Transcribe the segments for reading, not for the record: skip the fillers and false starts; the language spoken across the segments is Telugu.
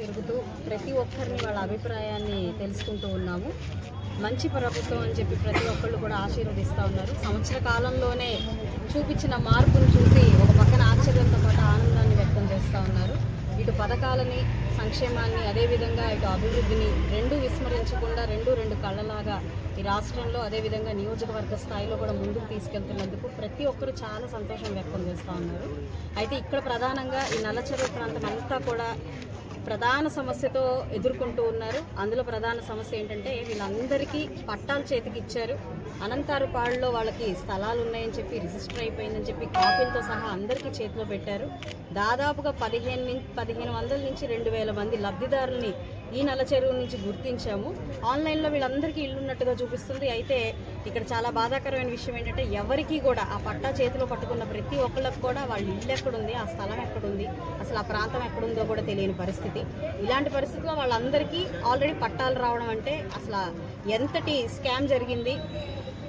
తిరుగుతూ ప్రతి ఒక్కరిని వాళ్ళ అభిప్రాయాన్ని తెలుసుకుంటూ ఉన్నాము. మంచి ప్రభుత్వం అని చెప్పి ప్రతి ఒక్కళ్ళు కూడా ఆశీర్వదిస్తూ ఉన్నారు. సంవత్సర కాలంలోనే చూపించిన మార్పును చూసి ఒక పక్కన ఆశ్చర్యంతో పాటు ఆనందాన్ని వ్యక్తం చేస్తూ ఉన్నారు. ఇటు పథకాలని, సంక్షేమాన్ని, అదేవిధంగా ఇటు అభివృద్ధిని రెండూ విస్మరించకుండా రెండు కళ్ళలాగా ఈ రాష్ట్రంలో అదేవిధంగా నియోజకవర్గ స్థాయిలో కూడా ముందుకు తీసుకెళ్తున్నందుకు ప్రతి ఒక్కరూ చాలా సంతోషం వ్యక్తం చేస్తూ ఉన్నారు. అయితే ఇక్కడ ప్రధానంగా ఈ నల్లచెరువు ప్రాంతం అంతా కూడా ప్రధాన సమస్యతో ఎదుర్కొంటూ ఉన్నారు. అందులో ప్రధాన సమస్య ఏంటంటే వీళ్ళందరికీ పట్టాలు చేతికి ఇచ్చారు. అనంతారుపాడులో వాళ్ళకి స్థలాలు ఉన్నాయని చెప్పి, రిజిస్టర్ అయిపోయిందని చెప్పి కాపీలతో సహా అందరికీ చేతిలో పెట్టారు. దాదాపుగా 1500 నుంచి 2000 మంది లబ్ధిదారుల్ని ఈ నల్లచెరువు నుంచి గుర్తించాము. ఆన్లైన్లో వీళ్ళందరికీ ఇల్లు ఉన్నట్టుగా చూపిస్తుంది. అయితే ఇక్కడ చాలా బాధాకరమైన విషయం ఏంటంటే ఎవరికి కూడా ఆ పట్టా చేతిలో పట్టుకున్న ప్రతి ఒక్కళ్ళకి కూడా వాళ్ళ ఇల్లు ఎక్కడుంది, ఆ స్థలం ఎక్కడుంది, అసలు ఆ ప్రాంతం ఎక్కడుందో కూడా తెలియని పరిస్థితి. ఇలాంటి పరిస్థితుల్లో వాళ్ళందరికీ ఆల్రెడీ పట్టాలు రావడం అంటే అసలు ఎంతటి స్కామ్ జరిగింది,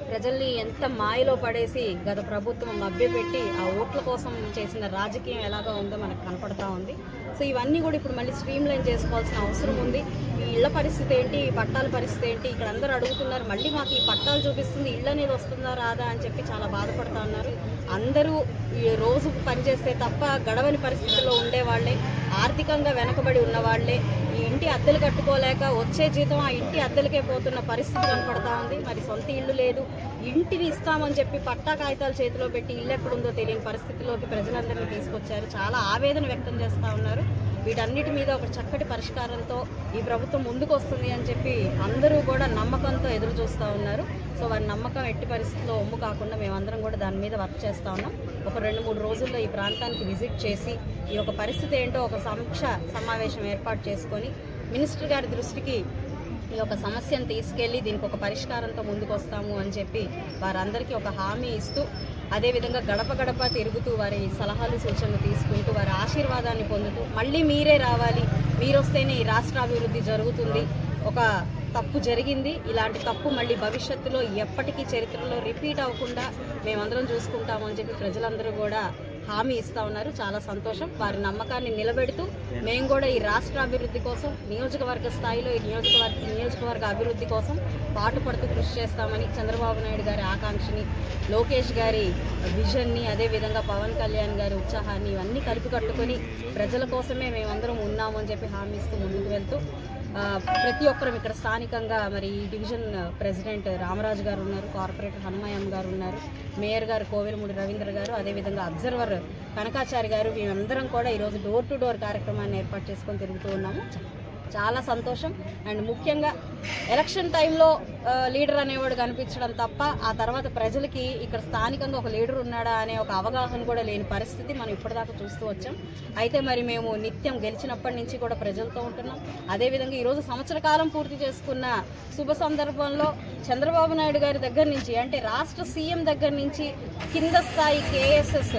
ప్రజల్ని ఎంత మాయలో పడేసి గత ప్రభుత్వం మభ్యపెట్టి ఆ ఓట్ల కోసం చేసిన రాజకీయం ఎలాగా ఉందో మనకు కనపడతా ఉంది. సో ఇవన్నీ కూడా ఇప్పుడు మళ్ళీ స్ట్రీమ్ లైన్ చేసుకోవాల్సిన అవసరం ఉంది. ఈ ఇళ్ల పరిస్థితి ఏంటి, ఈ పట్టాల పరిస్థితి ఏంటి, ఇక్కడ అందరూ అడుగుతున్నారు. మళ్ళీ మాకు ఈ పట్టాలు చూపిస్తుంది, ఇళ్ళు అనేది వస్తుందా రాదా అని చెప్పి చాలా బాధపడుతూ ఉన్నారు. అందరూ ఈ రోజు పనిచేస్తే తప్ప గడవని పరిస్థితుల్లో ఉండేవాళ్లే, ఆర్థికంగా వెనకబడి ఉన్నవాళ్లే, ఈ ఇంటి అద్దెలు కట్టుకోలేక వచ్చే జీతం ఆ ఇంటి అద్దెలకే పోతున్న పరిస్థితి కనపడతా ఉంది. మరి సొంత ఇల్లు లేదు, ఇంటిని ఇస్తామని చెప్పి పట్టా కాగితాలు చేతిలో పెట్టి ఇల్లు ఎక్కడుందో తెలియని పరిస్థితిలోకి ప్రజలందరినీ తీసుకొచ్చారు. చాలా ఆవేదన వ్యక్తం చేస్తూ ఉన్నారు. వీటన్నిటి మీద ఒక చక్కటి పరిష్కారంతో ఈ ప్రభుత్వం ముందుకు వస్తుంది అని చెప్పి అందరూ కూడా నమ్మకంతో ఎదురు చూస్తూ ఉన్నారు. సో వారి నమ్మకం ఎట్టి పరిస్థితుల్లో ఒమ్ము కాకుండా మేమందరం కూడా దాని మీద వర్క్ చేస్తూ ఉన్నాం. ఒక 2-3 రోజుల్లో ఈ ప్రాంతానికి విజిట్ చేసి ఈ యొక్క పరిస్థితి ఏంటో ఒక సమీక్ష సమావేశం ఏర్పాటు చేసుకొని మినిస్టర్ గారి దృష్టికి ఈ యొక్క సమస్యను తీసుకెళ్లి దీనికి ఒక పరిష్కారంతో ముందుకు వస్తాము అని చెప్పి వారందరికీ ఒక హామీ ఇస్తూ, అదేవిధంగా గడప గడప తిరుగుతూ వారి సలహాలు సూచనలు తీసుకుంటూ వారి ఆశీర్వాదాన్ని పొందుతూ మళ్ళీ మీరే రావాలి, మీరొస్తేనే ఈ రాష్ట్ర అభివృద్ధి జరుగుతుంది, ఒక తప్పు జరిగింది, ఇలాంటి తప్పు మళ్ళీ భవిష్యత్తులో ఎప్పటికీ చరిత్రలో రిపీట్ అవ్వకుండా మేమందరం చూసుకుంటాము అని చెప్పి ప్రజలందరూ కూడా హామీ ఇస్తూ ఉన్నారు. చాలా సంతోషం. వారి నమ్మకాన్ని నిలబెడుతూ మేము కూడా ఈ రాష్ట్ర అభివృద్ధి కోసం, నియోజకవర్గ స్థాయిలో ఈ నియోజకవర్గ అభివృద్ధి కోసం పాటుపడుతూ కృషి చేస్తామని, చంద్రబాబు నాయుడు గారి ఆకాంక్షని, లోకేష్ గారి విజన్ని, అదేవిధంగా పవన్ కళ్యాణ్ గారి ఉత్సాహాన్ని ఇవన్నీ కలిపి కట్టుకొని ప్రజల కోసమే మేమందరం ఉన్నాము అని చెప్పి హామీ ఇస్తూ ముందుకు వెళ్తూ ప్రతి ఒక్కరం ఇక్కడ స్థానికంగా మరి ఈ డివిజన్ ప్రెసిడెంట్ రామరాజు గారు ఉన్నారు, కార్పొరేటర్ హనుమయ్య గారు ఉన్నారు, మేయర్ గారు కోవెలమూడి రవీంద్ర గారు, అదేవిధంగా అబ్జర్వర్ కనకాచారి గారు, మేమందరం కూడా ఈరోజు డోర్ టు డోర్ కార్యక్రమాన్ని ఏర్పాటు చేసుకొని తిరుగుతూ ఉన్నాము. చాలా సంతోషం. అండ్ ముఖ్యంగా ఎలక్షన్ టైంలో లీడర్ అనేవాడు కనిపించడం తప్ప ఆ తర్వాత ప్రజలకి ఇక్కడ స్థానికంగా ఒక లీడర్ ఉన్నాడా అనే ఒక అవగాహన కూడా లేని పరిస్థితి మనం ఇప్పటిదాకా చూస్తూ వచ్చాం. అయితే మరి మేము నిత్యం గెలిచినప్పటి నుంచి కూడా ప్రజలతో ఉంటున్నాం. అదేవిధంగా ఈరోజు సంవత్సర కాలం పూర్తి చేసుకున్న శుభ సందర్భంలో చంద్రబాబు నాయుడు గారి దగ్గర నుంచి, అంటే రాష్ట్ర సీఎం దగ్గర నుంచి కింద స్థాయి కేఎస్ఎస్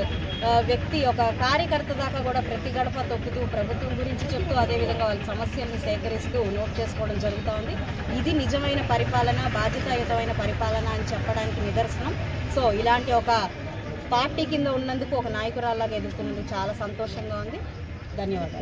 వ్యక్తి, ఒక కార్యకర్త దాకా కూడా ప్రతి గడప తొక్కుతూ ప్రభుత్వం గురించి చెప్తూ అదేవిధంగా వాళ్ళ సమస్యల్ని సేకరిస్తూ నోట్ చేసుకోవడం జరుగుతూ ఉంది. ఇది నిజమైన పరిపాలన, బాధ్యతాయుతమైన పరిపాలన అని చెప్పడానికి నిదర్శనం. సో ఇలాంటి ఒక పార్టీ కింద ఉన్నందుకు, ఒక నాయకురాల్లాగా ఎదుర్కొన్నందుకు చాలా సంతోషంగా ఉంది. ధన్యవాదాలు.